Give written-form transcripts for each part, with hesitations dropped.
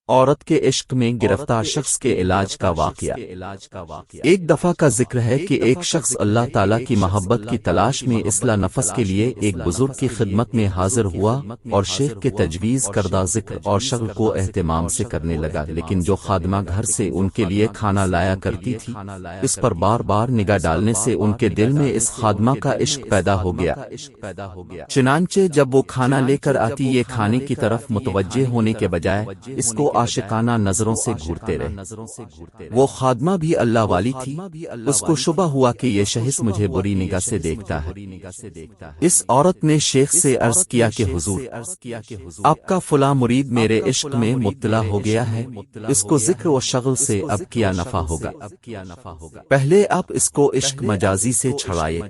عورت کے عشق میں گرفتار شخص کے علاج کا واقعہ۔ ایک دفعہ کا ذکر ہے کہ ایک شخص اللہ تعالیٰ کی محبت کی تلاش میں اصلاح نفس کے لیے ایک بزرگ کی خدمت میں حاضر ہوا اور شیخ کے تجویز کردہ ذکر اور شغل کو اہتمام سے کرنے لگا، لیکن جو خادمہ گھر سے ان کے لیے کھانا لایا کرتی تھی، اس پر بار بار نگاہ ڈالنے سے ان کے دل میں اس خادمہ کا عشق پیدا ہو گیا۔ چنانچہ جب وہ کھانا لے کر آتی، یہ کھانے کی طرف متوجہ ہونے کے بجائے اس کو عاشقانہ نظروں سے گھورتے رہے۔ وہ خادمہ بھی اللہ والی تھی، اس کو شبہ ہوا کہ یہ شخص مجھے بری نگاہ سے دیکھتا ہے۔ اس عورت نے شیخ سے عرض کیا کہ حضور، آپ کا فلاں مرید میرے عشق میں مبتلا ہو گیا ہے، اس کو ذکر و شغل سے اب کیا نفع ہوگا؟ پہلے آپ اس کو عشق مجازی سے چھڑائے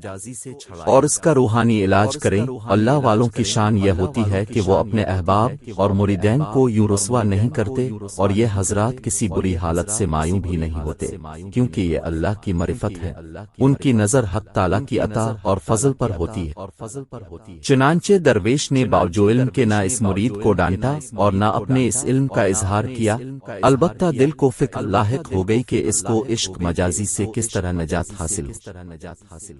اور اس کا روحانی علاج کریں۔ اللہ والوں کی شان یہ ہوتی ہے کہ وہ اپنے احباب اور مریدین کو یوں رسوا نہیں کرتے، اور یہ حضرات کسی بری حالت سے مایوں بھی نہیں ہوتے، کیونکہ یہ اللہ کی معرفت ہے، ان کی نظر حق تعالیٰ کی عطا اور فضل پر ہوتی ہے۔ چنانچہ درویش نے باوجود علم کے نہ اس مرید کو ڈانٹا اور نہ اپنے اس علم کا اظہار کیا، البتہ دل کو فکر لاحق ہو گئی کہ اس کو عشق مجازی سے کس طرح نجات حاصل ہو۔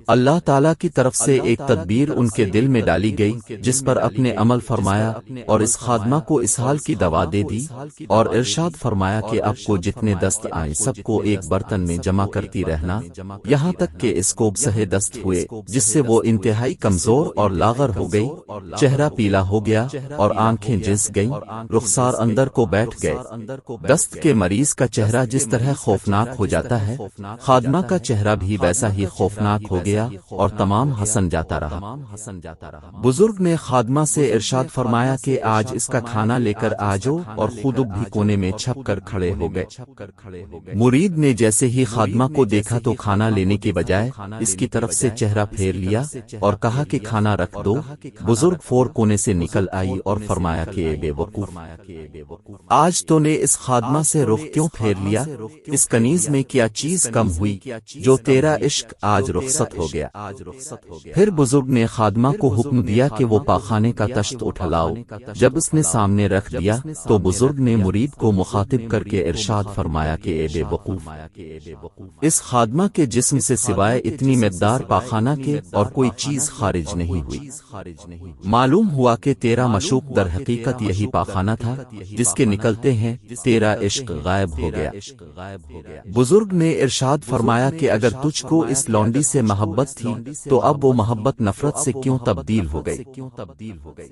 اللہ تعالیٰ کی طرف سے ایک تدبیر ان کے دل میں ڈالی گئی، جس پر اپنے عمل فرمایا اور اس خادمہ کو اسہال کی دوا دے دی، اور ارشاد فرمایا کہ اب کو جتنے دست آئیں سب کو ایک برتن میں جمع کرتی رہنا، یہاں تک کہ اس کو سہے دست ہوئے، جس سے وہ انتہائی کمزور اور لاغر ہو گئی، چہرہ پیلا ہو گیا اور آنکھیں جھنس گئیں، رخسار اندر کو بیٹھ گئے۔ دست کے مریض کا چہرہ جس طرح خوفناک ہو جاتا ہے، خادمہ کا چہرہ بھی ویسا ہی خوفناک ہو گیا اور تمام حسن جاتا رہا۔ بزرگ نے خادمہ سے ارشاد فرمایا کہ آج اس کا کھانا لے کر آجو، اور خود بھی کونے میں چھپ کر کھڑے ہو گئے۔ مرید نے جیسے ہی خادمہ کو دیکھا تو کھانا لینے کے بجائے اس کی طرف سے چہرہ پھیر لیا اور کہا کہ کھانا رکھ دو۔ بزرگ فور کونے سے نکل آئی اور فرمایا کہ اے بے وقوف، آج تو نے اس خادمہ سے رخ کیوں پھیر لیا؟ اس کنیز میں کیا چیز کم ہوئی جو تیرا عشق آج رخصت ہو گیا؟ پھر بزرگ نے خادمہ کو حکم دیا کہ وہ پاخانے کا تشت اٹھا لاؤ۔ جب اس نے سامنے رکھ دیا تو بزرگ نے مرید کو مخاطب کر کے ارشاد فرمایا کہ اے بے وقوف، اس خادمہ کے جسم سے سوائے اتنی مقدار پاخانہ کے اور کوئی چیز خارج نہیں ہوئی۔ معلوم ہوا کہ تیرا مشوق در حقیقت یہی پاخانہ تھا جس کے نکلتے ہیں تیرا عشق غائب ہو گیا۔ بزرگ نے ارشاد فرمایا کہ اگر تجھ کو اس لونڈی سے محبت تھی تو اب وہ محبت نفرت سے کیوں تبدیل ہو گئی؟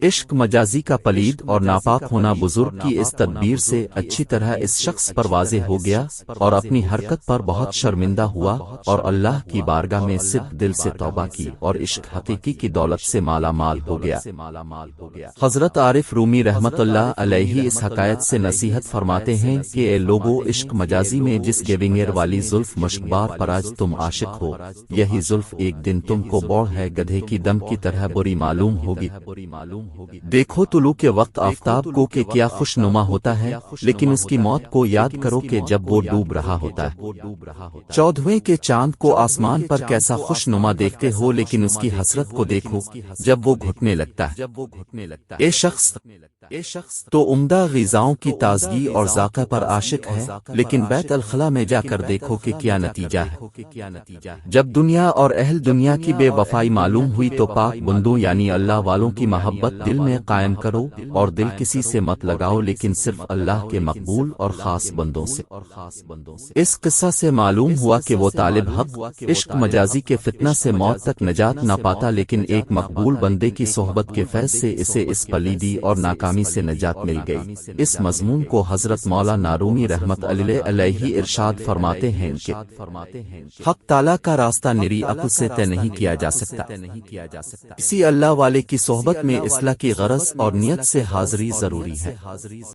عشق مجازی کا پلید اور ناپاک ہونا بزرگ کی اس تدبیر سے اچھی طرح اس شخص پر واضح ہو گیا، اور اپنی حرکت پر بہت شرمندہ ہوا، اور اللہ کی بارگاہ میں صدق دل سے توبہ کی اور عشق حقیقی کی دولت سے مالا مال ہو گیا۔ حضرت عارف رومی رحمت اللہ علیہ اس حکایت سے نصیحت فرماتے ہیں کہ اے لوگو، عشق مجازی میں جس گیونگر والی زلف مشکبار پر آج تم عاشق ہو، یہی زلف ایک دن تم کو بوڑھ ہے گدھے کی دم کی طرح بری معلوم ہوگی۔ دیکھو طلوع کے وقت آفتاب کو کہ کیا خوش نما ہوتا ہے، لیکن اس کی موت کو یاد کرو کہ جب وہ ڈوب رہا ہوتا ہے۔ 14ویں کے چاند کو آسمان پر کیسا خوش نما دیکھتے ہو، لیکن اس کی حسرت کو دیکھو جب وہ گھٹنے لگتا ہے۔ اے شخص تو عمدہ غذاؤں کی تازگی اور ذائقہ پر عاشق ہے، لیکن بیت الخلا میں جا کر دیکھو کہ کیا نتیجہ ہے۔ جب دنیا اور اہل دنیا کی بے وفائی معلوم ہوئی تو پاک بندوں یعنی اللہ والوں کی محبت دل میں قائم کرو، اور دل کسی سے مت لگاؤ لیکن صرف اللہ کے مقبول اور خاص بندوں سے۔ اس قصہ سے معلوم ہوا کہ وہ طالب حق عشق مجازی کے فتنہ سے موت تک نجات نہ پاتا، لیکن ایک مقبول بندے کی صحبت کے فیض سے اسے اس پلیدی اور ناکامی سے نجات مل گئی۔ اس مضمون کو حضرت مولانا رومی رحمت اللہ علیہ ارشاد فرماتے ہیں کہ حق تعالیٰ کا راستہ نری عقل سے طے نہیں کیا جا سکتا، کسی اللہ والے کی صحبت میں اصلاح کی غرض اور نیت سے حاضری ضروری ہے۔